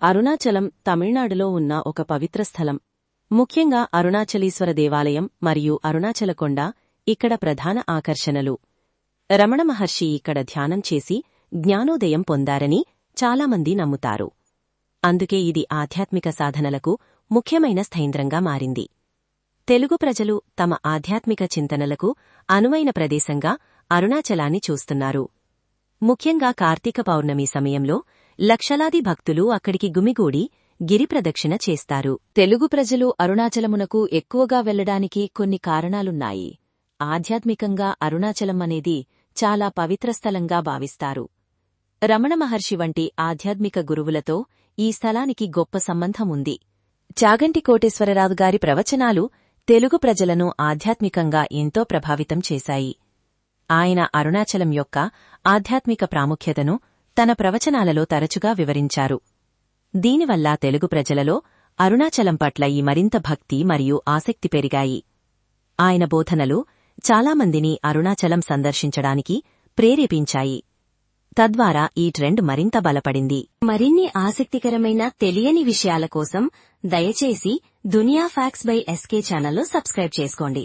అరుణాచలం తమిళనాడులో ఉన్న ఒక పవిత్ర స్థలం. ముఖ్యంగా అరుణాచలీశ్వర దేవాలయం మరియు అరుణాచలకొండ ఇక్కడ ప్రధాన ఆకర్షణలు. రమణ మహర్షి ఇక్కడ ధ్యానం చేసి జ్ఞానోదయం పొందారని చాలామంది నమ్ముతారు. అందుకే ఇది ఆధ్యాత్మిక సాధనలకు ముఖ్యమైన స్థైంద్రంగా మారింది. తెలుగు ప్రజలు తమ ఆధ్యాత్మిక చింతనలకు అనువైన ప్రదేశంగా అరుణాచలాన్ని చూస్తున్నారు. ముఖ్యంగా కార్తీక పౌర్ణమి సమయంలో లక్షలాది భక్తులు అక్కడికి గుమిగూడి గిరిప్రదక్షిణ చేస్తారు. తెలుగు ప్రజలు అరుణాచలమునకు ఎక్కువగా వెళ్లడానికి కొన్ని కారణాలున్నాయి. ఆధ్యాత్మికంగా అరుణాచలం అనేది చాలా పవిత్ర స్థలంగా భావిస్తారు. రమణ మహర్షి వంటి ఆధ్యాత్మిక గురువులతో ఈ స్థలానికి గొప్ప సంబంధం ఉంది. చాగంటి కోటేశ్వరరావు గారి ప్రవచనాలు తెలుగు ప్రజలను ఆధ్యాత్మికంగా ఎంతో ప్రభావితం చేశాయి. ఆయన అరుణాచలం యొక్క ఆధ్యాత్మిక ప్రాముఖ్యతను తన ప్రవచనాలలో తరచుగా వివరించారు. దీనివల్ల తెలుగు ప్రజలలో అరుణాచలం పట్ల ఈ మరింత భక్తి మరియు ఆసక్తి పెరిగాయి. ఆయన బోధనలు చాలామందిని అరుణాచలం సందర్శించడానికి ప్రేరేపించాయి. తద్వారా ఈ ట్రెండ్ మరింత బలపడింది. మరిన్ని ఆసక్తికరమైన తెలియని విషయాల కోసం దయచేసి దునియా ఫ్యాక్ట్స్ బై ఎస్కే ఛానల్ను సబ్స్క్రైబ్ చేసుకోండి.